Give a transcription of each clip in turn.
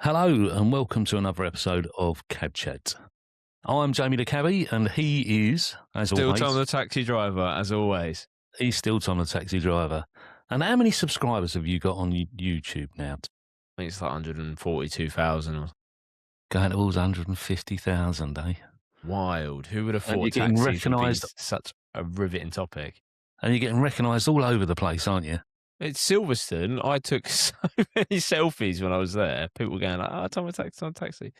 Hello and welcome to another episode of Cab Chat. I'm Jamie the Cabby and he is, as Still always, Tom the taxi driver, as always. he's still Tom the taxi driver. And how many subscribers have you got on YouTube now? I think it's like 142,000. Going towards 150,000, eh? Wild. Who would have And thought you're getting taxis would be recognised, such a riveting topic? and you're getting recognised all over the place, aren't you? It's Silverstone. I took so many selfies when I was there. People were going like, "Oh, Tom the taxi."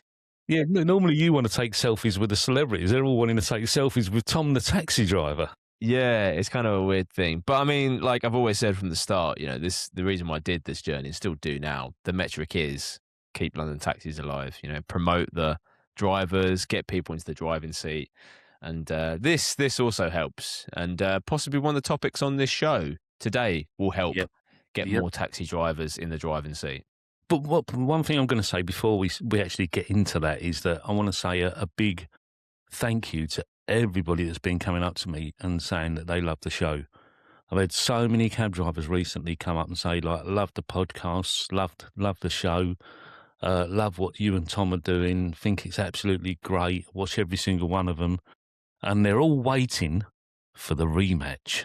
Yeah, normally you want to take selfies with the celebrities. They're all wanting to take selfies with Tom the taxi driver. Yeah, it's kind of a weird thing. But I mean, like I've always said from the start, the reason why I did this journey and still do now, the metric is keep London taxis alive, promote the drivers, get people into the driving seat. And this also helps. And possibly one of the topics on this show today will help get more taxi drivers in the driving seat. But one thing I'm going to say before we actually get into that is that I want to say a big thank you to everybody that's been coming up to me and saying that they love the show. I've had so many cab drivers recently come up and say, like, love the podcasts, love the show, love what you and Tom are doing, think it's absolutely great, watch every single one of them. And they're all waiting for the rematch.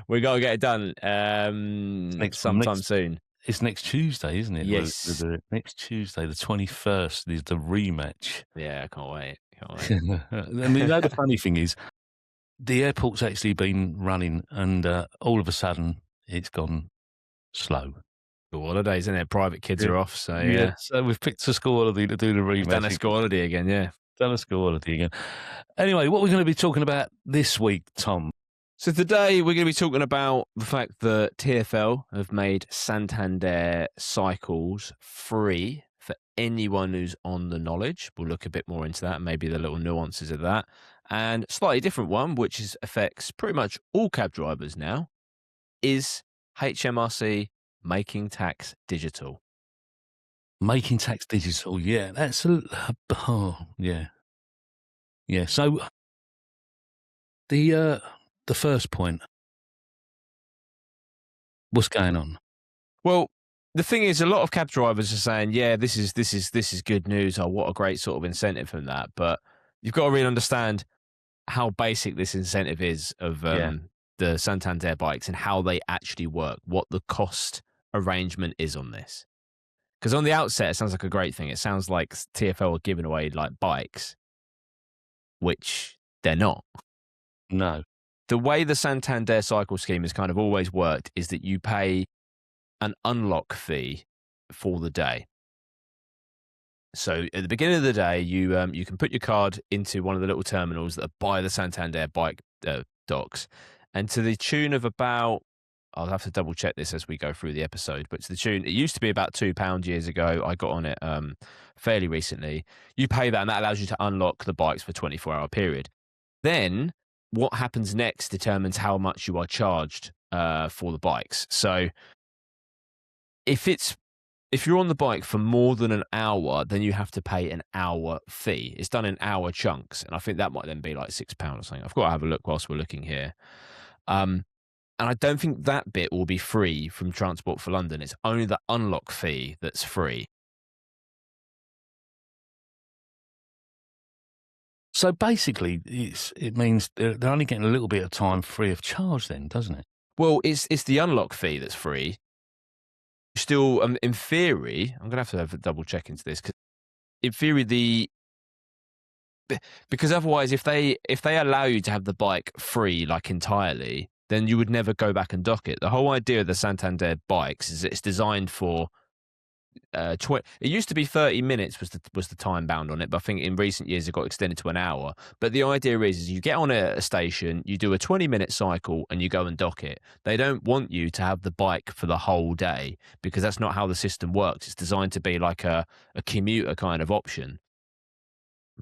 We got to get it done sometime soon. It's next Tuesday, isn't it? Yes. The next Tuesday, the 21st, is the rematch. Yeah, I can't wait. I mean, the funny thing is, the airport's actually been running and all of a sudden it's gone slow. School holidays, isn't it? Private kids are off, so yeah. So we've picked a school holiday to do the rematch. We've done a school holiday again, yeah. Done a school holiday again. Anyway, what we're going to be talking about this week, Tom? So today we're going to be talking about the fact that TfL have made Santander cycles free for anyone who's on the knowledge. We'll look a bit more into that, maybe the little nuances of that. And a slightly different one, which affects pretty much all cab drivers now, is HMRC making tax digital. Making tax digital, yeah. That's yeah. So the first point, what's going on? Well, the thing is, a lot of cab drivers are saying, "Yeah, this is good news. Oh, what a great sort of incentive from that." But you've got to really understand how basic this incentive is of the Santander bikes and how they actually work. What the cost arrangement is on this. Because on the outset, it sounds like a great thing. It sounds like TfL are giving away like bikes, which they're not. No. The way the Santander cycle scheme has kind of always worked is that you pay an unlock fee for the day. So at the beginning of the day, you can put your card into one of the little terminals that are by the Santander bike docks, and to the tune of about, I'll have to double check this as we go through the episode, but to the tune, it used to be about £2 years ago. I got on it fairly recently. You pay that, and that allows you to unlock the bikes for a 24-hour period. Then what happens next determines how much you are charged for the bikes. So if you're on the bike for more than an hour, then you have to pay an hour fee. It's done in hour chunks, and I think that might then be like £6 or something. I've got to have a look whilst we're looking here. And I don't think that bit will be free from Transport for London. It's only the unlock fee that's free. So basically, it means they're only getting a little bit of time free of charge then, doesn't it? Well, it's the unlock fee that's free. Still, in theory, I'm going to have a double check into this. 'Cause in theory, because otherwise, if they allow you to have the bike free, like entirely, then you would never go back and dock it. The whole idea of the Santander bikes is it's designed for it used to be 30 minutes was the time bound on it, but I think in recent years it got extended to an hour. But the idea is you get on a station, you do a 20-minute cycle, and you go and dock it. They don't want you to have the bike for the whole day because that's not how the system works. It's designed to be like a commuter kind of option.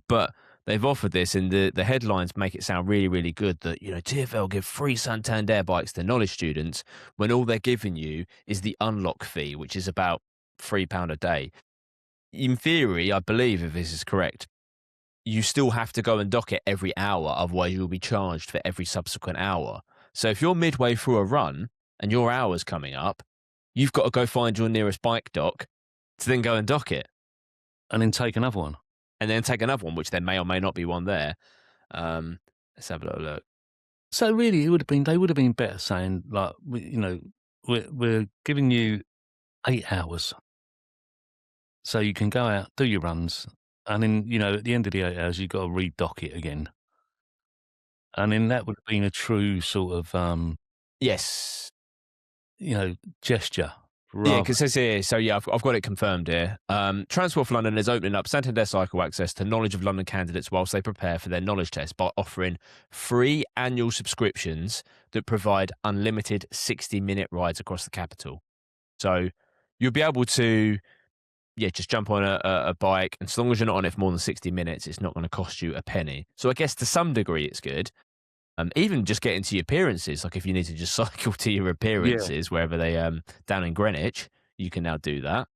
But they've offered this, and the headlines make it sound really, really good that, TfL give free Santander bikes to knowledge students when all they're giving you is the unlock fee, which is about £3 a day. In theory, I believe, if this is correct, you still have to go and dock it every hour, otherwise you'll be charged for every subsequent hour. So if you're midway through a run and your hour's coming up, you've got to go find your nearest bike dock, to then go and dock it. and then take another one. And then take another one, which there may or may not be one there. Let's have a little look. So really, they would have been better saying, like, we're giving you 8 hours, so you can go out, do your runs, and then at the end of the 8 hours, you've got to redock it again, and then that would have been a true sort of Yes. gesture. Yeah, because it says here, so yeah, I've got it confirmed here. Transport for London is opening up Santander Cycle access to knowledge of London candidates whilst they prepare for their knowledge test by offering free annual subscriptions that provide unlimited 60-minute rides across the capital. So you'll be able to, just jump on a bike, and as long as you're not on it for more than 60 minutes, it's not going to cost you a penny. So I guess to some degree it's good. Even just getting to your appearances, like if you need to just cycle to your appearances wherever they down in Greenwich, you can now do that.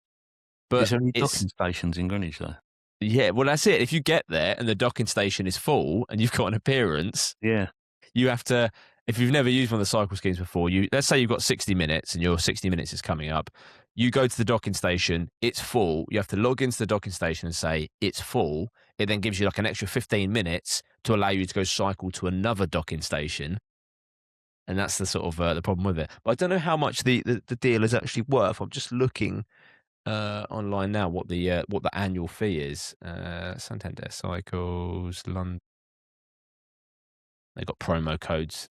But is there any docking stations in Greenwich though? Yeah, well that's it. If you get there and the docking station is full and you've got an appearance, you have to. If you've never used one of the cycle schemes before, let's say you've got 60 minutes and your 60 minutes is coming up. You go to the docking station, it's full. You have to log into the docking station and say it's full. It then gives you like an extra 15 minutes to allow you to go cycle to another docking station. And that's the sort of the problem with it. But I don't know how much the deal is actually worth. I'm just looking online now what the annual fee is. Santander Cycles, London. They've got promo codes.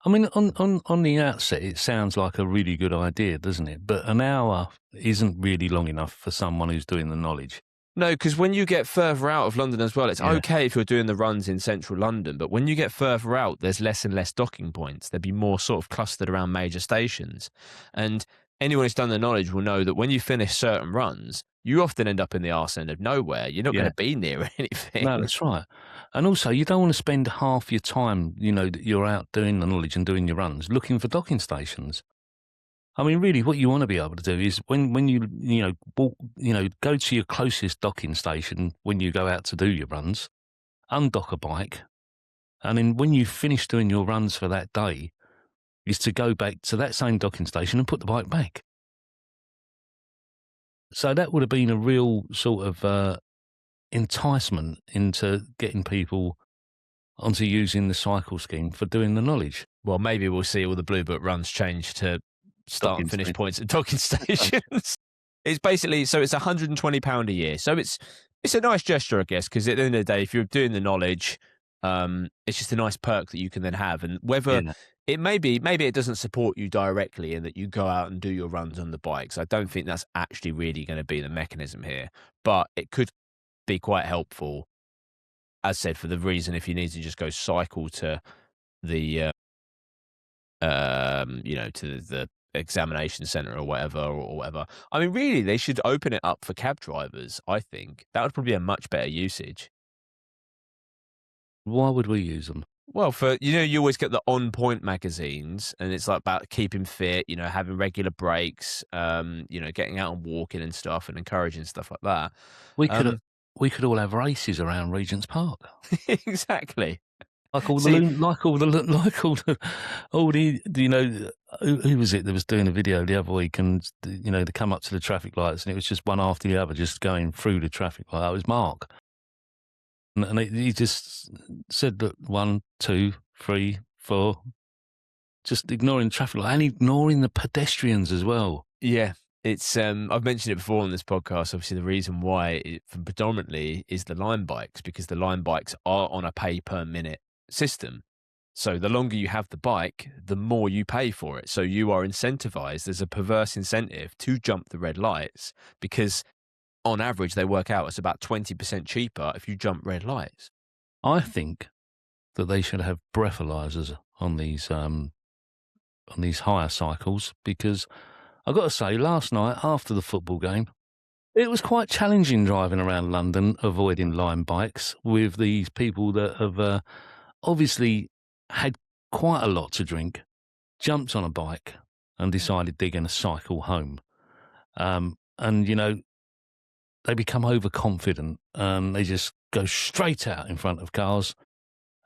I mean, on the outset, it sounds like a really good idea, doesn't it? But an hour isn't really long enough for someone who's doing the knowledge. No, because when you get further out of London as well, it's okay if you're doing the runs in central London, but when you get further out, there's less and less docking points. There'd be more sort of clustered around major stations. And anyone who's done the knowledge will know that when you finish certain runs, you often end up in the arse end of nowhere. You're not going to be near anything. No, that's right. And also, you don't want to spend half your time, that you're out doing the knowledge and doing your runs, looking for docking stations. I mean, really, what you want to be able to do is when you walk, go to your closest docking station when you go out to do your runs, undock a bike, and then when you finish doing your runs for that day, is to go back to that same docking station and put the bike back. So that would have been a real sort of enticement into getting people onto using the cycle scheme for doing the knowledge. Well, maybe we'll see all the Blue Book runs change to start and finish points at docking stations. It's basically, so it's £120 a year. So it's a nice gesture, I guess, because at the end of the day, if you're doing the knowledge, it's just a nice perk that you can then have. And whether it maybe it doesn't support you directly in that you go out and do your runs on the bikes. I don't think that's actually really going to be the mechanism here, but it could be quite helpful, as said, for the reason if you need to just go cycle to the to the examination center or whatever. I mean, really, they should open it up for cab drivers. I think that would probably be a much better usage. Why would we use them? Well, for you always get the On Point magazines, and it's like about keeping fit, having regular breaks, getting out and walking and stuff, and encouraging stuff like that. We could all have races around Regent's Park. Exactly. Who was it that was doing a video the other week, and they come up to the traffic lights, and it was just one after the other, just going through the traffic light. That was Mark, and he just said that 1, 2, 3, 4, just ignoring the traffic light and ignoring the pedestrians as well. Yeah. It's I've mentioned it before on this podcast. Obviously, the reason why it predominantly is the line bikes, because the line bikes are on a pay per minute system. So the longer you have the bike, the more you pay for it. So you are incentivized. There's a perverse incentive to jump the red lights because on average they work out it's about 20% cheaper if you jump red lights. I think that they should have breathalyzers on these hire cycles, because I've got to say, last night after the football game, it was quite challenging driving around London, avoiding line bikes with these people that have obviously had quite a lot to drink, jumped on a bike and decided they're going to cycle home. And, they become overconfident and they just go straight out in front of cars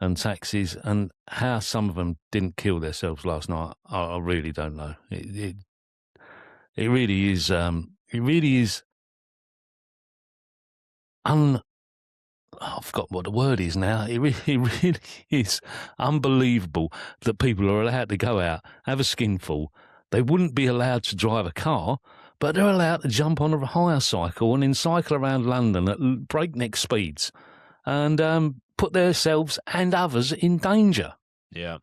and taxis. And how some of them didn't kill themselves last night, I really don't know. It really is. It really is I forgot what the word is now. It really is unbelievable that people are allowed to go out, have a skinful. They wouldn't be allowed to drive a car, but they're allowed to jump on a hire cycle and then cycle around London at breakneck speeds and put themselves and others in danger. Yeah.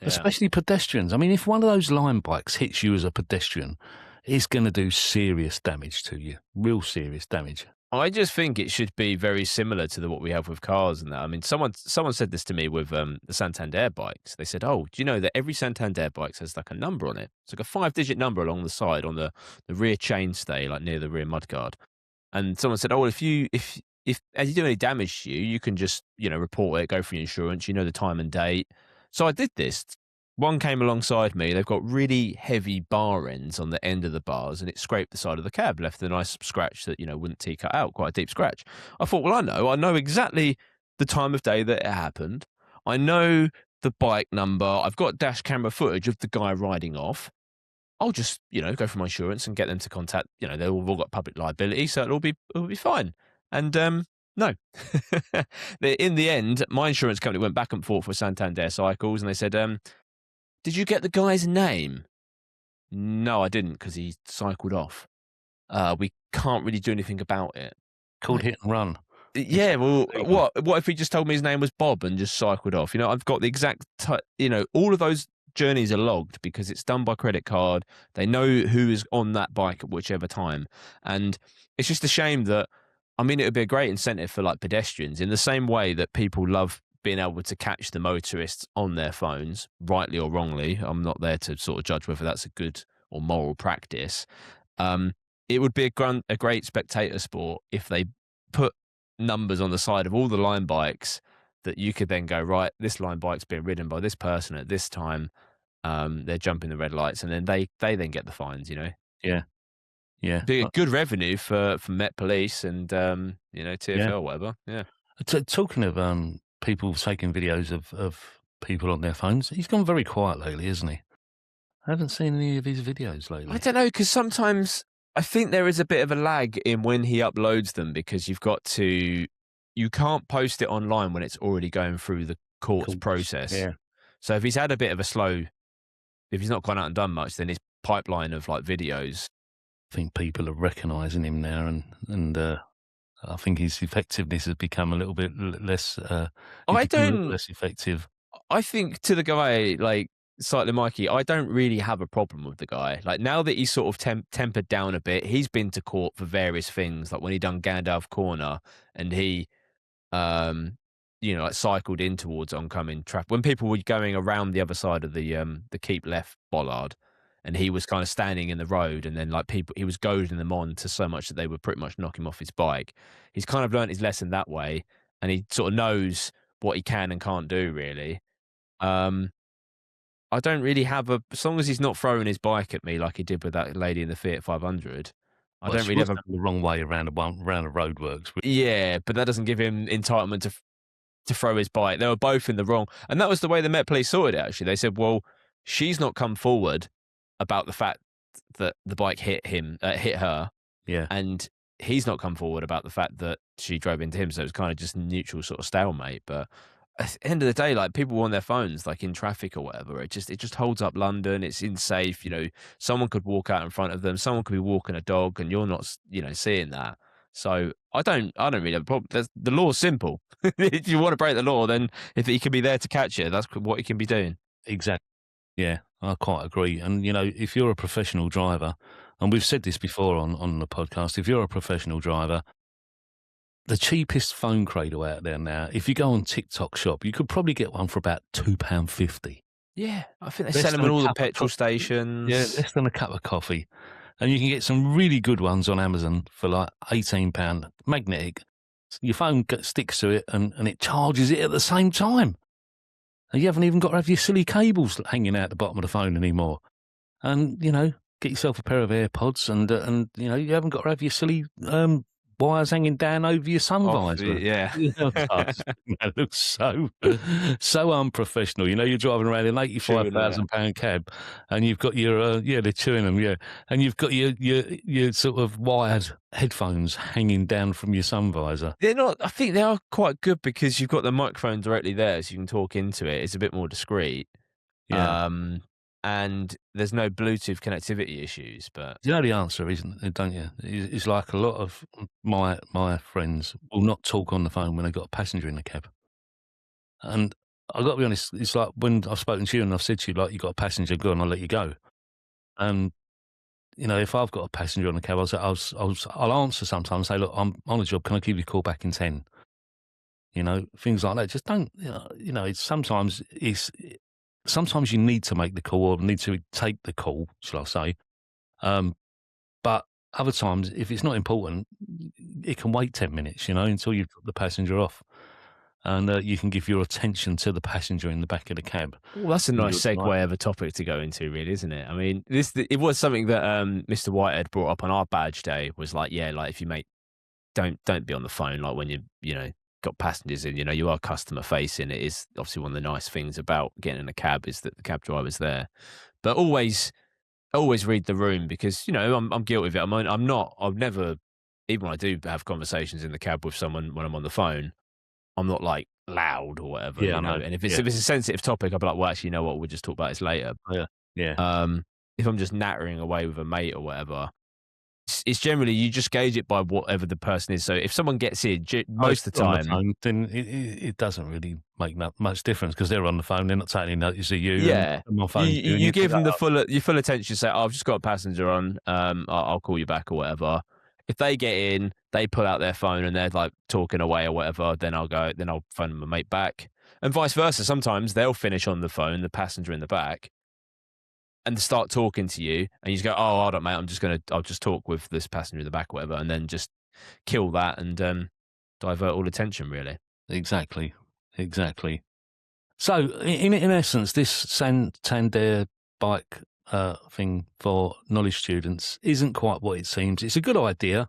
Especially pedestrians. I mean, if one of those line bikes hits you as a pedestrian, it's going to do serious damage to you, real serious damage. I just think it should be very similar to what we have with cars and that. I mean, someone said this to me with the Santander bikes. They said, "Oh, do you know that every Santander bike has like a number on it? It's like a 5-digit number along the side on the rear chainstay, like near the rear mudguard." And someone said, "Oh, well, if as you do any damage to you, you can just report it, go for your insurance. You know the time and date." So I did this. One came alongside me. They've got really heavy bar ends on the end of the bars, and it scraped the side of the cab, left a nice scratch that wouldn't cut out, quite a deep scratch. I thought, well, I know exactly the time of day that it happened. I know the bike number. I've got dash camera footage of the guy riding off. I'll just go for my insurance and get them to contact. They've all got public liability, so it'll be fine. And no. In the end, my insurance company went back and forth with Santander Cycles, and they said, "Did you get the guy's name?" "No, I didn't, because he cycled off. We can't really do anything about it." Called hit and run. Yeah, well, what if he just told me his name was Bob and just cycled off? I've got the exact, all of those journeys are logged because it's done by credit card. They know who is on that bike at whichever time. And it's just a shame that, it would be a great incentive for like pedestrians in the same way that people love being able to catch the motorists on their phones, rightly or wrongly. I'm not there to sort of judge whether that's a good or moral practice. It would be a great spectator sport if they put numbers on the side of all the line bikes that you could then go, right, this line bike's being ridden by this person at this time. They're jumping the red lights, and then they then get the fines. Yeah. Be a good revenue for Met Police and TfL or whatever. Yeah. Talking of people taking videos of people on their phones, he's gone very quiet lately, hasn't he? I haven't seen any of his videos lately. I don't know, because sometimes I think there is a bit of a lag in when he uploads them, because you can't post it online when it's already going through the court's process. Yeah. So if he's had a bit of if he's not gone out and done much, then his pipeline of like videos. I think people are recognising him now, and I think his effectiveness has become a little bit less. Less effective. I think to the guy like Cycling Mikey, I don't really have a problem with the guy. Like, now that he's sort of tempered down a bit, he's been to court for various things. Like when he done Gandalf Corner, and he, like cycled in towards oncoming traffic when people were going around the other side of the keep left bollard, and he was kind of standing in the road, and then like he was goading them on to so much that they would pretty much knock him off his bike. He's kind of learnt his lesson that way, and he sort of knows what he can and can't do, really. I don't really have as long as he's not throwing his bike at me like he did with that lady in the Fiat 500. I don't really have the wrong way around the roadworks. Yeah, but that doesn't give him entitlement to throw his bike. They were both in the wrong, and that was the way the Met Police sorted it. Actually, they said, "Well, she's not come forward about the fact that the bike hit her, Yeah, and he's not come forward about the fact that she drove into him." So it was kind of just neutral sort of stalemate. But at the end of the day, like, people on their phones, like in traffic or whatever, it just holds up London. It's unsafe. Someone could walk out in front of them. Someone could be walking a dog, and you're not, seeing that. So I don't really have a problem. The law's simple. If you want to break the law, then if he can be there to catch it, that's what he can be doing. exactly. Yeah, I quite agree. And if you're a professional driver, and we've said this before on the podcast, if you're a professional driver, the cheapest phone cradle out there now, if you go on TikTok Shop, you could probably get one for about £2.50. Yeah, I think they sell them at all the petrol stations. Yeah, less than a cup of coffee. And you can get some really good ones on Amazon for like £18, magnetic. Your phone sticks to it and it charges it at the same time. And you haven't even got to have your silly cables hanging out the bottom of the phone anymore. And, get yourself a pair of AirPods and you haven't got to have your silly wires hanging down over your sun Off, visor. yeah. That looks so unprofessional. You know, you're driving around in an £85,000 cab, and you've got your they're chewing them, and you've got your sort of wired headphones hanging down from your sun visor. They're not. I think they are quite good because you've got the microphone directly there, so you can talk into it. It's a bit more discreet. Yeah. And there's no Bluetooth connectivity issues, but You know the answer, isn't it? Don't you? It's like a lot of my friends will not talk on the phone when they've got a passenger in the cab. And I've got to be honest, it's like when I've spoken to you and I've said to you, like, you've got a passenger, go on, I'll let you go. And, you know, if I've got a passenger on the cab, I'll answer sometimes, say, look, I'm on a job, can I give you a call back in 10? You know, things like that. Just don't, sometimes you need to make the call or need to take the call, shall I say. But other times, if it's not important, it can wait 10 minutes, until you've got the passenger off. And you can give your attention to the passenger in the back of the cab. Well, that's a nice segue of a topic to go into, really, isn't it? I mean, it was something that Mr. Whitehead brought up on our badge day. Was like, yeah, like if you don't be on the phone, like when you got passengers in, you are customer facing. It is obviously one of the nice things about getting in a cab is that the cab driver's there, but always read the room because I'm guilty of it. I've never, even when I do have conversations in the cab with someone when I'm on the phone, I'm not like loud or whatever, Yeah, I know. And if it's a sensitive topic, I'll be like, well, actually, you know what? We'll just talk about this later. Yeah. If I'm just nattering away with a mate or whatever, it's generally you just gauge it by whatever the person is. So if someone gets in, most of the time, phone, then it doesn't really make much difference because they're on the phone. They're not taking any notice of you. Yeah, and my phone. You give them your full attention. Say, oh, I've just got a passenger on. I'll call you back or whatever. If they get in, they pull out their phone and they're like talking away or whatever, then I'll phone my mate back. And vice versa. Sometimes they'll finish on the phone, the passenger in the back, and start talking to you. And you just go, oh, hold on, mate, I'll just talk with this passenger in the back or whatever. And then just kill that and divert all attention, really. Exactly. So in essence, this Santander bike thing for knowledge students isn't quite what it seems. It's a good idea.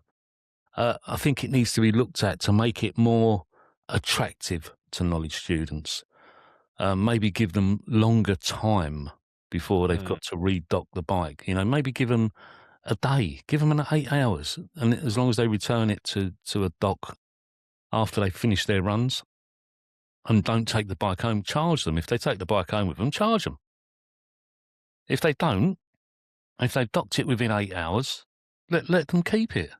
I think it needs to be looked at to make it more attractive to knowledge students. Maybe give them longer time before they've got to redock the bike. Maybe give them a day, give them 8 hours. And as long as they return it to a dock after they finish their runs and don't take the bike home, charge them. If they take the bike home with them, charge them. If they don't, if they've docked it within 8 hours, let them keep it.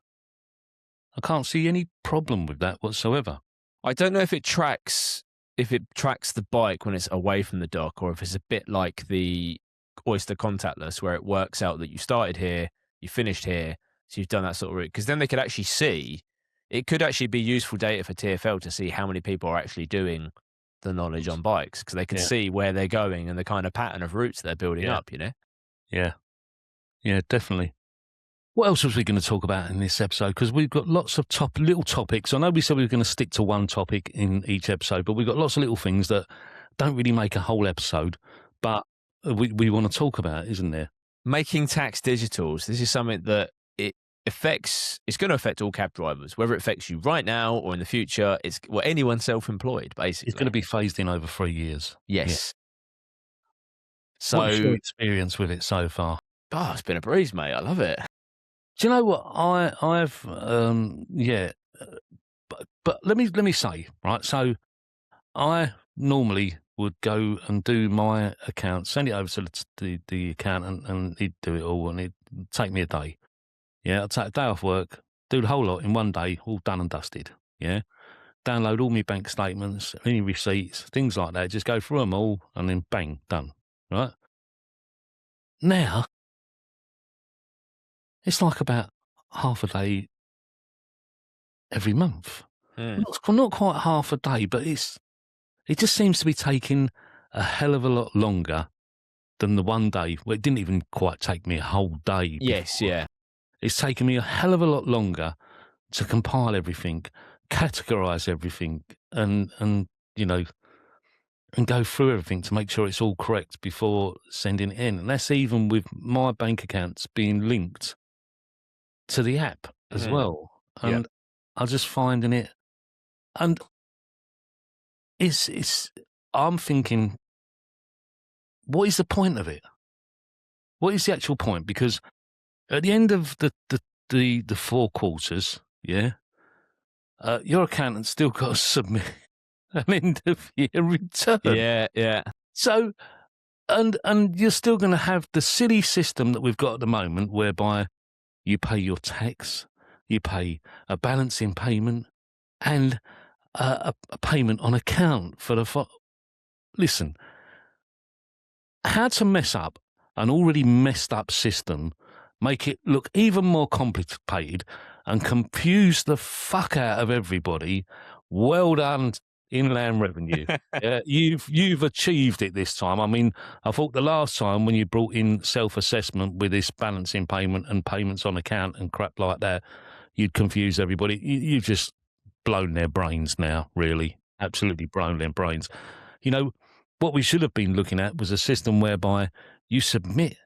I can't see any problem with that whatsoever. I don't know if it tracks the bike when it's away from the dock, or if it's a bit like the Oyster contactless, where it works out that you started here, you finished here, so you've done that sort of route. Because then they could actually see, it could actually be useful data for TfL to see how many people are actually doing the knowledge on bikes, because they can see where they're going and the kind of pattern of routes they're building up, Yeah, definitely. What else was we going to talk about in this episode? Because we've got lots of little topics. I know we said we were going to stick to one topic in each episode, but we've got lots of little things that don't really make a whole episode, but we want to talk about, isn't there? Making tax digital. So this is something that it's going to affect all cab drivers, whether it affects you right now or in the future. It's anyone self-employed, basically. It's going to be phased in over 3 years. Yes. Yeah. So, what's your experience with it so far? Oh, it's been a breeze, mate. I love it. Do you know what I've but let me say, right? So I normally would go and do my account, send it over to the accountant, and he'd do it all, and it'd take me a day. Yeah, I'd take a day off work, do the whole lot in one day, all done and dusted. Yeah, download all my bank statements, any receipts, things like that. Just go through them all, and then bang, done. Right now, it's like about half a day every month. Not quite half a day, but it just seems to be taking a hell of a lot longer than the one day. Well, it didn't even quite take me a whole day. Yes, yeah. It's taken me a hell of a lot longer to compile everything, categorize everything, and go through everything to make sure it's all correct before sending it in. And that's even with my bank accounts being linked to the app as well. And are just finding it, and it's. I'm thinking, what is the point of it? What is the actual point? Because at the end of the 4 quarters, yeah, your accountant's still got to submit an end of year return. Yeah, yeah. So, and you're still going to have the silly system that we've got at the moment, whereby you pay your tax, you pay a balancing payment, and a payment on account for the. Listen, how to mess up an already messed up system, make it look even more complicated, and confuse the fuck out of everybody. Well done, Inland Revenue. Yeah, you've achieved it this time. I mean, I thought the last time when you brought in self-assessment with this balancing payment and payments on account and crap like that, you'd confuse everybody. You've just blown their brains now, really. Absolutely blown their brains. You know, what we should have been looking at was a system whereby you submit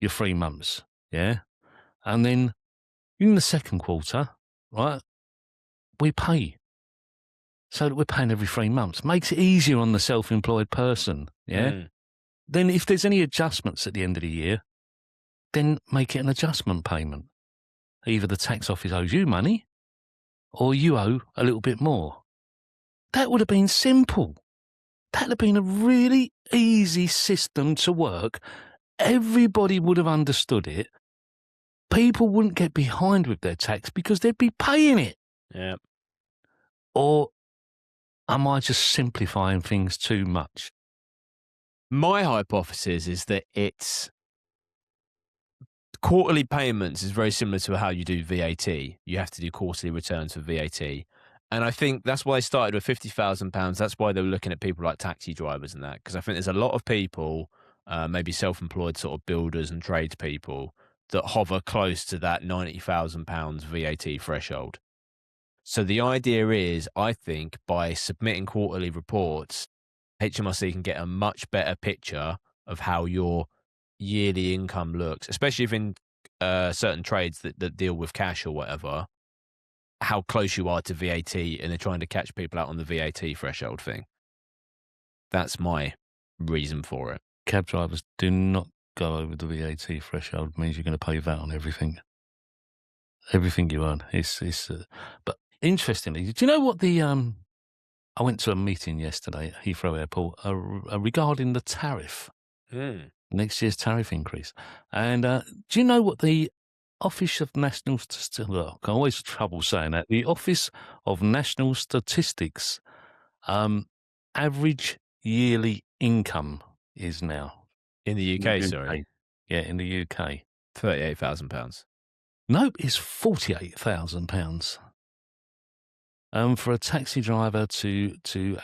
your 3 months, yeah? And then in the second quarter, right, we pay. So that we're paying every 3 months. Makes it easier on the self-employed person, yeah? Mm. Then if there's any adjustments at the end of the year, then make it an adjustment payment. Either the tax office owes you money or you owe a little bit more. That would have been simple. That would have been a really easy system to work. Everybody would have understood it. People wouldn't get behind with their tax because they'd be paying it. Yeah. Or am I just simplifying things too much? My hypothesis is that it's quarterly payments is very similar to how you do VAT. You have to do quarterly returns for VAT. And I think that's why they started with £50,000. That's why they were looking at people like taxi drivers and that, because I think there's a lot of people, maybe self-employed sort of builders and tradespeople, that hover close to that £90,000 VAT threshold. So the idea is, I think, by submitting quarterly reports, HMRC can get a much better picture of how your yearly income looks, especially if in certain trades that deal with cash or whatever, how close you are to VAT, and they're trying to catch people out on the VAT threshold thing. That's my reason for it. Cab drivers do not go over the VAT threshold. It means you're going to pay VAT on everything. Everything you earn. But interestingly, do you know what the I went to a meeting yesterday at Heathrow Airport regarding the tariff, next year's tariff increase. And do you know what the Office of National Statistics, well, I always have trouble saying that, the Office of National Statistics average yearly income is now? In the UK, sorry. Yeah, in the UK. £38,000. Nope, it's £48,000. For a taxi driver to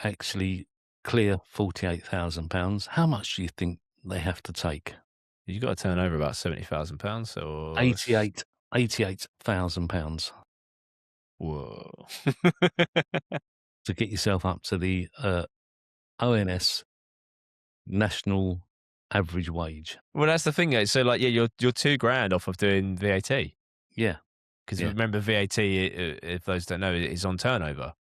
actually clear £48,000, how much do you think they have to take? You've got to turn over about £70,000 or £88,000 Whoa. to get yourself up to the ONS national average wage. Well, that's the thing. So, like, yeah, you're £2,000 off of doing VAT. Yeah, Because Yeah. remember, VAT, if those don't know, is on turnover.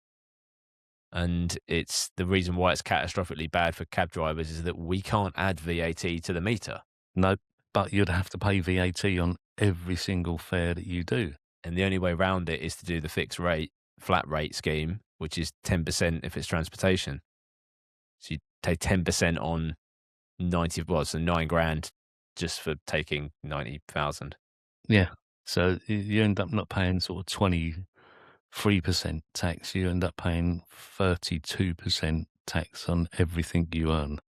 And it's the reason why it's catastrophically bad for cab drivers is that we can't add VAT to the meter. no, but you'd have to pay VAT on every single fare that you do. And the only way around it is to do the fixed rate, flat rate scheme, which is 10% if it's transportation. So you take 10% on 90, well, so £9,000 just for taking 90,000. Yeah, so you end up not paying sort of 23% tax. You end up paying 32% tax on everything you earn.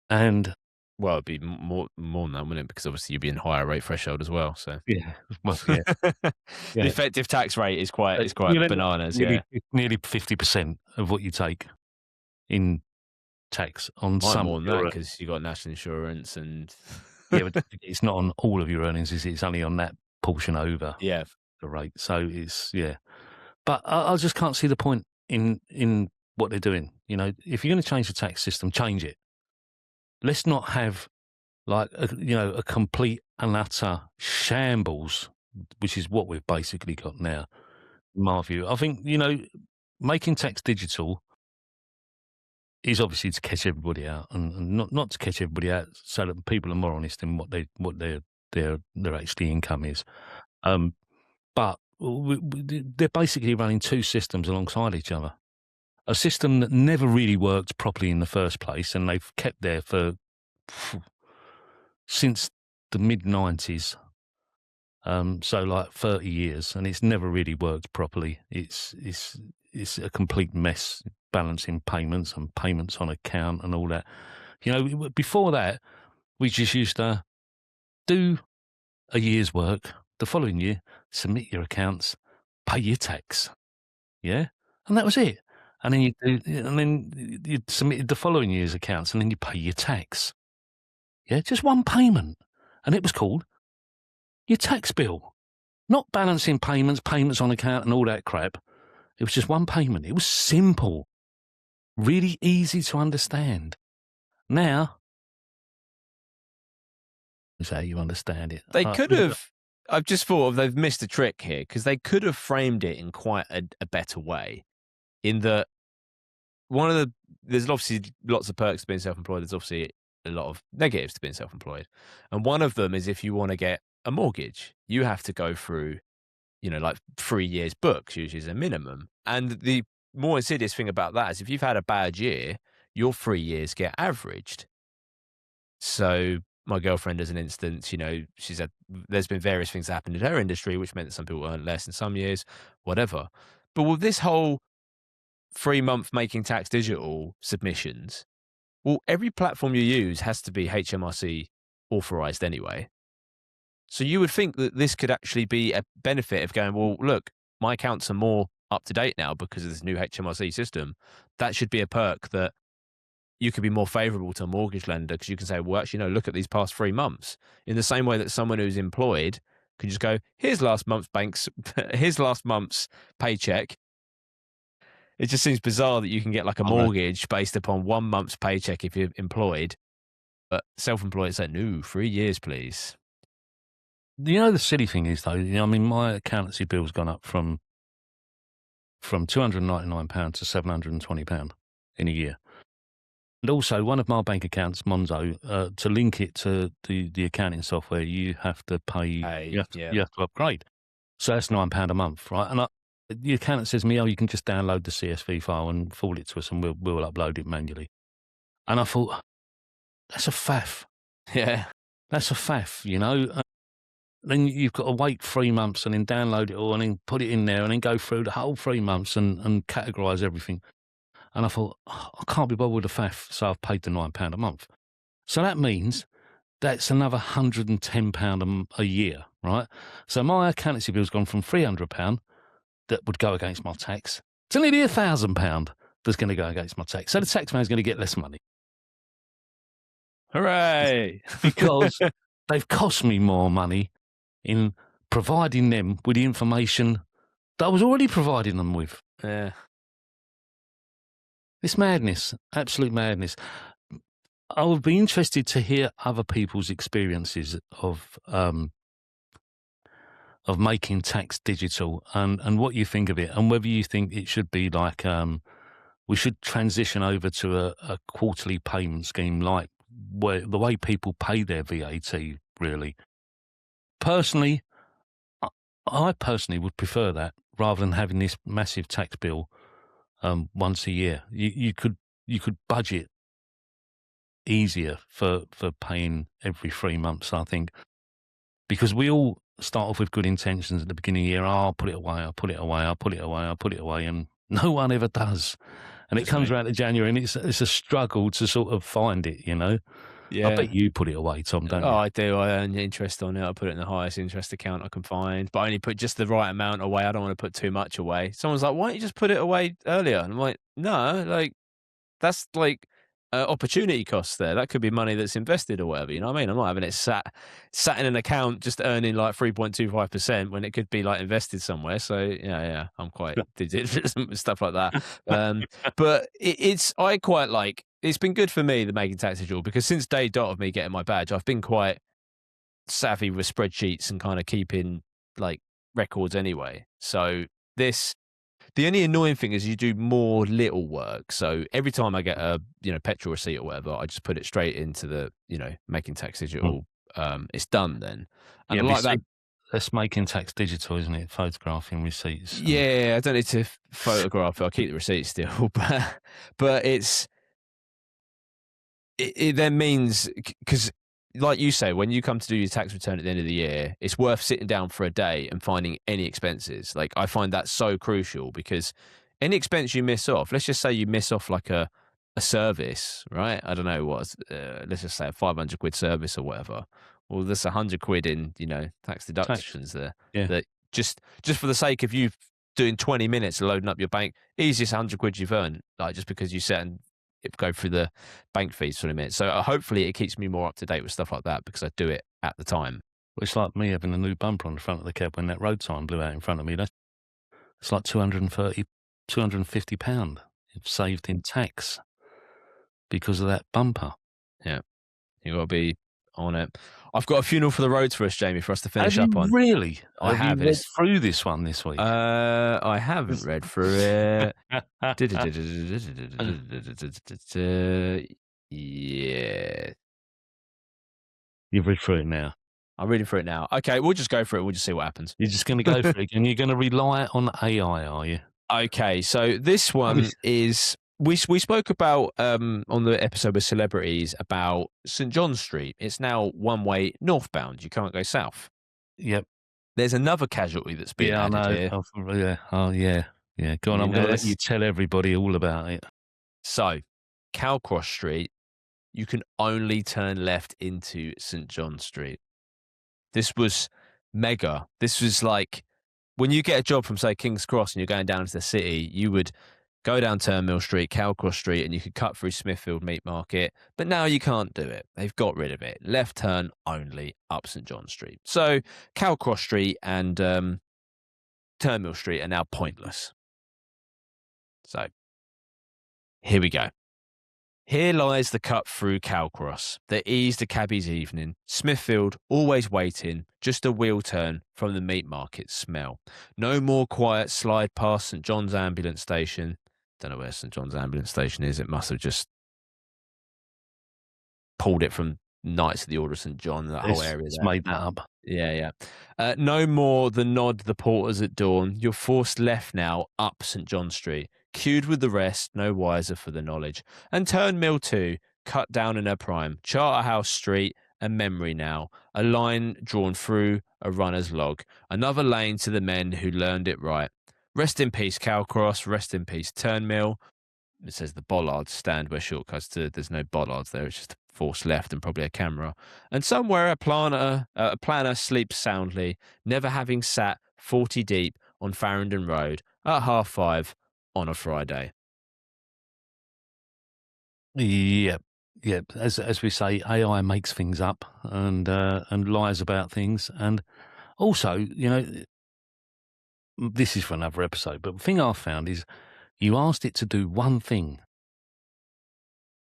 And Well, it'd be more than that, wouldn't it? Because obviously you'd be in higher rate threshold as well. So yeah, well, yeah, the yeah. effective tax rate is quite You know, bananas. nearly 50% of what you take in tax on Might some more of than your that because you got national insurance and yeah, but it's not on all of your earnings. It's only on that portion over yeah. the rate. So it's but I just can't see the point in what they're doing. You know, if you're going to change the tax system, change it. Let's not have like a complete and utter shambles which is what we've basically got now, in my view. I think, making tax digital is obviously to catch everybody out, and not to catch everybody out so that people are more honest in what their actually income is. But they're basically running two systems alongside each other. A system that never really worked properly in the first place, and they've kept there for since the mid-90s, so like 30 years, and it's never really worked properly. It's a complete mess, balancing payments and payments on account and all that. Before that, we just used to do a year's work, the following year, submit your accounts, pay your tax, yeah, and that was it. And then you submitted the following year's accounts, and then you pay your tax. Yeah, just one payment, and it was called your tax bill, not balancing payments on account, and all that crap. It was just one payment. It was simple, really easy to understand. Now, is how you understand it. They could have. I've just thought they've missed a trick here, because they could have framed it in quite a better way. In that, there's obviously lots of perks to being self-employed. There's obviously a lot of negatives to being self-employed, and one of them is if you want to get a mortgage, you have to go through, like 3 years books, usually is a minimum. And the more insidious thing about that is if you've had a bad year, your 3 years get averaged. So my girlfriend, as an instance, she said there's been various things that happened in her industry, which meant that some people earned less in some years, whatever. But with this whole 3-month making tax digital submissions, well, every platform you use has to be HMRC authorized anyway. So you would think that this could actually be a benefit of going, well, look, my accounts are more up to date now because of this new HMRC system. That should be a perk that you could be more favorable to a mortgage lender, because you can say, well, actually, no, look at these past 3 months. In the same way that someone who's employed could just go, here's last month's paycheck. It just seems bizarre that you can get like a mortgage based upon 1 month's paycheck if you're employed, but self-employed say, no, 3 years, please. The silly thing is, though, my accountancy bill's gone up from £299 to £720 in a year. And also, one of my bank accounts, Monzo, to link it to the accounting software, you have to pay, you have to upgrade. So that's £9 a month, right? And the accountant says to me, you can just download the CSV file and forward it to us, and we'll upload it manually. And I thought, that's a faff. Yeah. That's a faff, Then you've got to wait 3 months and then download it all and then put it in there and then go through the whole 3 months and categorise everything. And I thought, I can't be bothered with the faff, so I've paid the £9 a month. So that means that's another £110 a year, right? So my accountancy bill's gone from £300 that would go against my tax to nearly £1,000 that's going to go against my tax. So the taxman's going to get less money. Hooray! Because they've cost me more money in providing them with the information that I was already providing them with. Yeah. It's madness, absolute madness. I would be interested to hear other people's experiences of making tax digital and what you think of it, and whether you think it should be like we should transition over to a quarterly payment scheme, like the way people pay their VAT, really. Personally, I personally would prefer that rather than having this massive tax bill once a year. You could budget easier for paying every 3 months, I think, because we all start off with good intentions at the beginning of the year. I'll put it away, I'll put it away, I'll put it away, I'll put it away, and no one ever does. And it comes around to January, and it's a struggle to sort of find it, Yeah. I bet you put it away, Tom, don't you? Oh, I do. I earn interest on it. I put it in the highest interest account I can find, but I only put just the right amount away. I don't want to put too much away. Someone's like, why don't you just put it away earlier? And I'm like, no, that's opportunity costs there. That could be money that's invested or whatever. You know what I mean? I'm not having it sat in an account just earning 3.25% when it could be invested somewhere. So yeah, I'm quite digital stuff like that. But I quite like. It's been good for me, the making tax digital, because since day dot of me getting my badge, I've been quite savvy with spreadsheets and kind of keeping like records anyway. So the only annoying thing is you do more little work. So every time I get a petrol receipt or whatever, I just put it straight into the Making Tax Digital. It's done then, and Yeah, I like that. that's Making Tax Digital, isn't it? Photographing receipts. Yeah, I don't need to photograph it. I'll keep the receipt still, but it then means, because like you say, when you come to do your tax return at the end of the year, it's worth sitting down for a day and finding any expenses. Like, I find that so crucial, because any expense you miss off, let's just say you miss off like a service, right? I don't know what, let's just say a 500 quid service or whatever. Well, there's 100 quid in, tax deductions there. Yeah. That just for the sake of you doing 20 minutes of loading up your bank, easiest 100 quid you've earned, like, just because you sat and go through the bank fees for a minute. So hopefully it keeps me more up to date with stuff like that, because I do it at the time. Well, it's like me having a new bumper on the front of the cab when that road sign blew out in front of me. It's like £250 you've saved in tax because of that bumper. Yeah, you got to be on it. I've got a funeral for the roads for us, Jamie, for us to finish Have up you on. really? I have. You read through this one this week? I haven't read through it. Yeah. You've read through it now. I'm reading through it now. Okay, we'll just go for it. We'll just see what happens. You're just going to go for it, and you're going to rely on AI, are you? Okay, so this one is, we spoke about on the episode with celebrities about St. John Street. It's now one-way northbound. You can't go south. Yep. There's another casualty that's been added here. Oh, yeah. Go on, I'm going to let you tell everybody all about it. So, Calcross Street, you can only turn left into St. John Street. This was mega. This was like, when you get a job from, say, King's Cross and you're going down to the city, you would go down Turnmill Street, Calcross Street, and you could cut through Smithfield Meat Market. But now you can't do it. They've got rid of it. Left turn only up St. John Street. So Calcross Street and Turnmill Street are now pointless. So here we go. Here lies the cut through Calcross that eased the cabby's evening. Smithfield, always waiting, just a wheel turn from the meat market smell. No more quiet slide past St. John's ambulance station. Don't know where St. John's ambulance station is. It must have just pulled it from Knights of the Order of St. John, that whole area. It's made that up. Yeah. No more the nod the porters at dawn. You're forced left now up St. John Street. Queued with the rest, no wiser for the knowledge. And Turnmill too, cut down in her prime. Charterhouse Street, a memory now. A line drawn through a runner's log. Another lane to the men who learned it right. Rest in peace, Calcross. Rest in peace, Turnmill. It says the bollards stand where shortcuts to. There's no bollards there. It's just a forced left and probably a camera. And somewhere a planner sleeps soundly, never having sat 40 deep on Farringdon Road at 5:30 on a Friday. Yep. As we say, AI makes things up and lies about things, and also, this is for another episode. But the thing I've found is, you asked it to do one thing,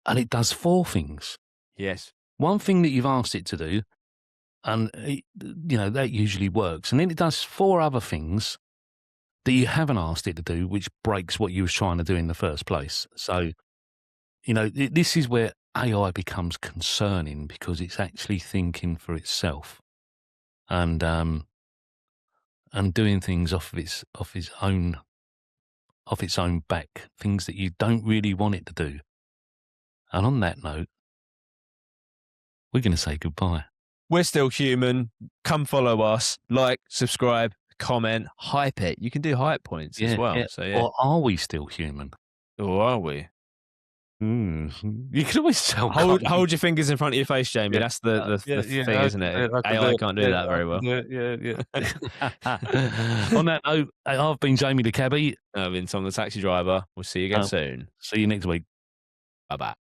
and it does 4 things. Yes. One thing that you've asked it to do, and that usually works, and then it does 4 other things that you haven't asked it to do, which breaks what you was trying to do in the first place. So, this is where AI becomes concerning, because it's actually thinking for itself and doing things off its own back, things that you don't really want it to do. And on that note, we're going to say goodbye. We're still human. Come follow us. Like, subscribe, comment, hype it. You can do hype points as well. Yeah. So, yeah. Or are we still human? Or are we? You can always tell. Hold your fingers in front of your face, Jamie. That's the thing, isn't it? AI can't do that very well. Yeah. On that note, I've been Jamie the Cabby. I've been Tom the taxi driver. We'll see you again soon. See you next week. Bye-bye.